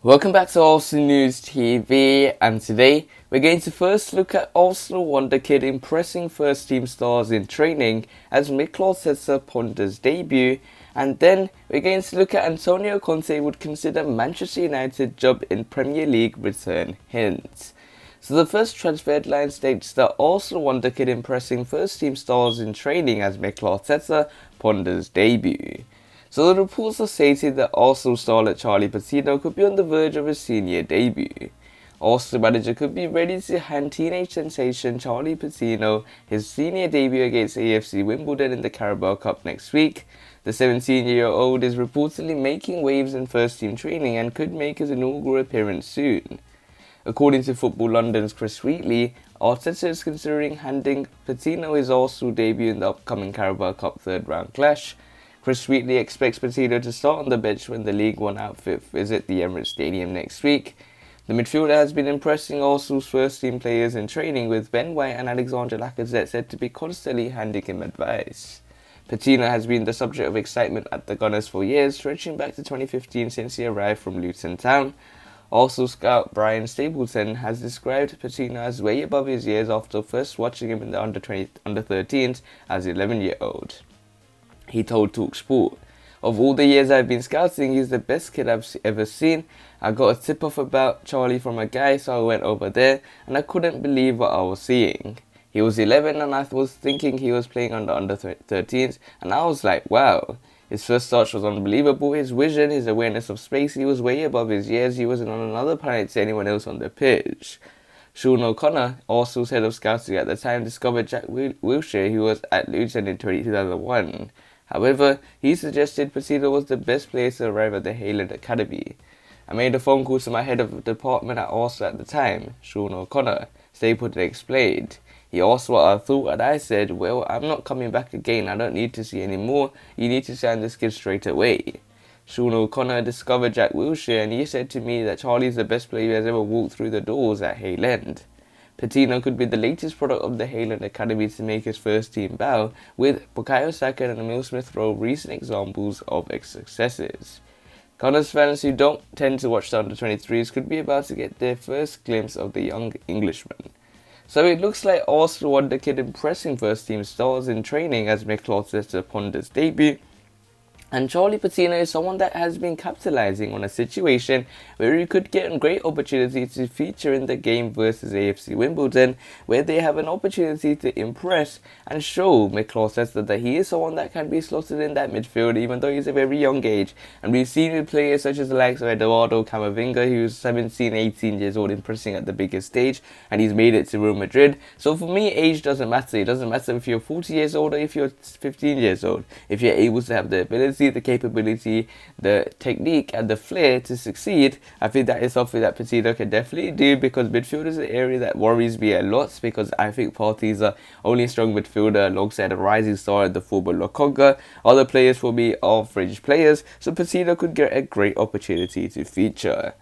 Welcome back to Arsenal News TV, and today we're going to first look at Arsenal wonder kid impressing first team stars in training as Mikel Arteta ponders debut, and then we're going to look at Antonio Conte would consider Manchester United job in Premier League return hints. So the first transfer headline states that Arsenal wonder kid impressing first team stars in training as Mikel Arteta ponders debut. So the reports are stated that Arsenal starlet Charlie Patino could be on the verge of his senior debut. Arsenal manager could be ready to hand teenage sensation Charlie Patino his senior debut against AFC Wimbledon in the Carabao Cup next week. The 17-year-old is reportedly making waves in first team training and could make his inaugural appearance soon. According to Football London's Chris Wheatley, Arteta is considering handing Patino his Arsenal debut in the upcoming Carabao Cup third round clash. Chris Wheatley expects Patino to start on the bench when the League One outfit visit the Emirates Stadium next week. The midfielder has been impressing Arsenal's first team players in training, with Ben White and Alexander Lacazette said to be constantly handing him advice. Patino has been the subject of excitement at the Gunners for years, stretching back to 2015 since he arrived from Luton Town. Arsenal scout Brian Stapleton has described Patino as way above his years after first watching him in the under-13s as an 11-year-old. He told TalkSport, "Of all the years I've been scouting, he's the best kid I've ever seen. I got a tip-off about Charlie from a guy, so I went over there, and I couldn't believe what I was seeing. He was 11, and I was thinking he was playing under-13s, and I was like, wow. His first touch was unbelievable. His vision, his awareness of space, he was way above his years. He wasn't on another planet to anyone else on the pitch." Sean O'Connor, Arsenal's head of scouting at the time, discovered Jack Wilshere, who was at Luton in 2001. However, he suggested Patino was the best player to arrive at the Hayland Academy. "I made a phone call to my head of department at Arsenal at the time," Sean O'Connor, Stapleton explained. "He asked what I thought, and I said, well, I'm not coming back again. I don't need to see any more. You need to sign this kid straight away." Sean O'Connor discovered Jack Wilshere, and he said to me that Charlie's the best player who has ever walked through the doors at Hayland. Patino could be the latest product of the Hayland Academy to make his first team bow, with Bukayo Saka and Emile Smith-Rowe recent examples of successes. Gunners fans who don't tend to watch the under-23s could be about to get their first glimpse of the young Englishman. So it looks like Arsenal wonder kid impressing first team stars in training as Mikel Arteta ponders debut. And Charlie Patino is someone that has been capitalising on a situation where he could get a great opportunity to feature in the game versus AFC Wimbledon, where they have an opportunity to impress and show Mikel Arteta that he is someone that can be slotted in that midfield even though he's a very young age. And we've seen with players such as the likes of Eduardo Camavinga, who's 17, 18 years old, impressing at the biggest stage, and he's made it to Real Madrid. So for me, age doesn't matter. It doesn't matter if you're 40 years old or if you're 15 years old. If you're able to have the ability, the capability, the technique and the flair to succeed, I think that is something that Patino can definitely do, because midfield is an area that worries me a lot, because I think Partey's the only strong midfielder alongside a rising star in the former Lokonga. Other players for me are fringe players, so Patino could get a great opportunity to feature.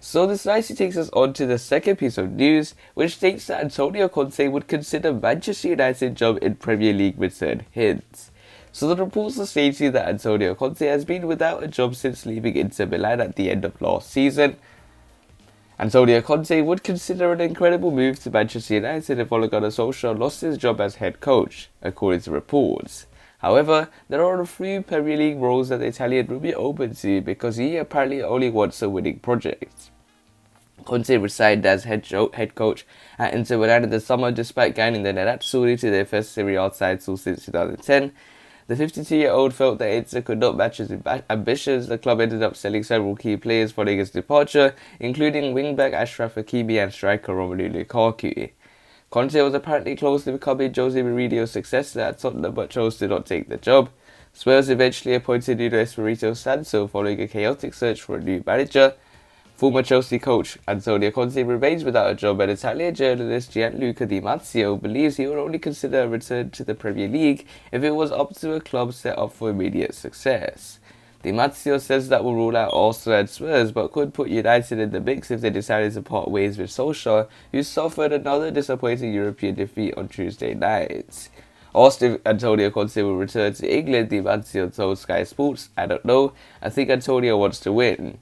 So this nicely takes us on to the second piece of news, which states that Antonio Conte would consider Manchester United job in Premier League return hints. So the reports are stating that Antonio Conte has been without a job since leaving Inter Milan at the end of last season. Antonio Conte would consider an incredible move to Manchester United if Ole Gunnar Solskjaer lost his job as head coach, according to reports. However, there are a few Premier League roles that the Italian would be open to, because he apparently only wants a winning project. Conte resigned as head coach at Inter Milan in the summer, despite guiding the Nerazzurri to their first Serie A title since 2010. The 52-year-old felt that Inter could not match his ambitions. The club ended up selling several key players following his departure, including wingback Achraf Hakimi and striker Romelu Lukaku. Conte was apparently close to becoming Jose Mourinho's successor at Tottenham, but chose to not take the job. Spurs eventually appointed Nuno Espirito Santo following a chaotic search for a new manager. Former Chelsea coach Antonio Conte remains without a job, and Italian journalist Gianluca Di Marzio believes he would only consider a return to the Premier League if it was up to a club set up for immediate success. Di Marzio says that will rule out Arsenal and Spurs, but could put United in the mix if they decided to part ways with Solskjaer, who suffered another disappointing European defeat on Tuesday night. Asked if Antonio Conte will return to England, Di Marzio told Sky Sports, "I don't know. I think Antonio wants to win.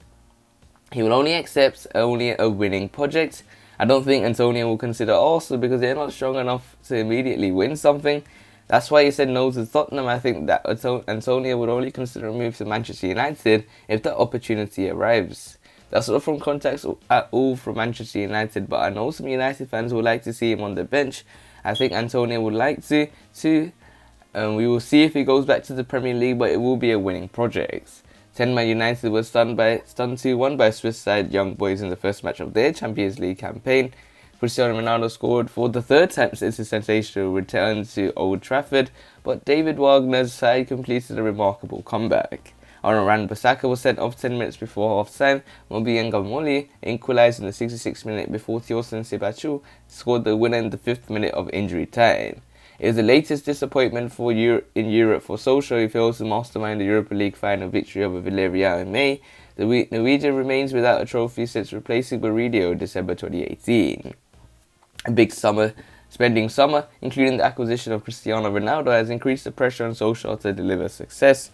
He will only accept a winning project. I don't think Antonio will consider Arsenal because they're not strong enough to immediately win something. That's why he said no to Tottenham. I think that Antonio would only consider a move to Manchester United if the opportunity arrives. That's not from contacts at all from Manchester United, but I know some United fans would like to see him on the bench. I think Antonio would like to too. We will see if he goes back to the Premier League, but it will be a winning project. Man United was stunned 2-1 by Swiss side Young Boys in the first match of their Champions League campaign. Cristiano Ronaldo scored for the third time since his sensational return to Old Trafford, but David Wagner's side completed a remarkable comeback. Aaron Bissaka was sent off 10 minutes before half-time. Mobienga Moli equalised in the 66th minute before Thiosin Sebachu scored the winner in the 5th minute of injury time. It is the latest disappointment in Europe for Solskjaer, who fails to mastermind the Europa League final victory over Villarreal in May. The Norwegian remains without a trophy since replacing Mourinho in December 2018. A big spending summer, including the acquisition of Cristiano Ronaldo, has increased the pressure on Solskjaer to deliver success.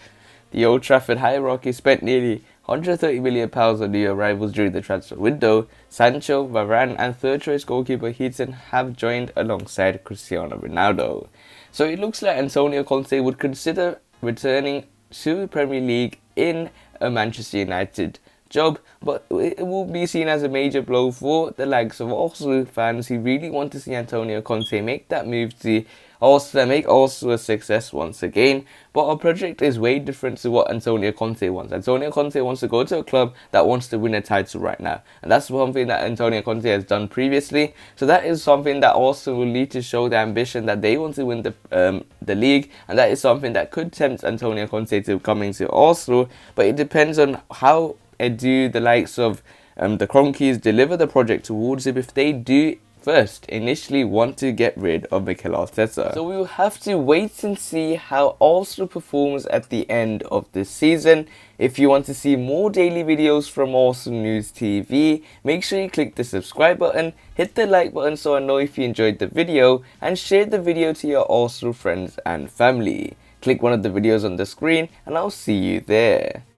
The Old Trafford hierarchy spent nearly £130 million on new arrivals during the transfer window. Sancho, Varane and third-choice goalkeeper Heaton have joined alongside Cristiano Ronaldo. So it looks like Antonio Conte would consider returning to the Premier League in a Manchester United job, but it will be seen as a major blow for the likes of Arsenal fans who really want to see Antonio Conte make that move to Arsenal, make Arsenal a success once again. But our project is way different to what Antonio Conte wants. Antonio Conte wants to go to a club that wants to win a title right now, and that's something that Antonio Conte has done previously. So that is something that Arsenal will need to show the ambition that they want to win the league, and that is something that could tempt Antonio Conte to coming to Arsenal. But it depends on how do the likes of the Cronkies deliver the project towards him if they do first initially want to get rid of Mikel Arteta. So we will have to wait and see how Arsenal performs at the end of this season. If you want to see more daily videos from Arsenal News TV, make sure you click the subscribe button, hit the like button so I know if you enjoyed the video, and share the video to your Arsenal friends and family. Click one of the videos on the screen and I'll see you there.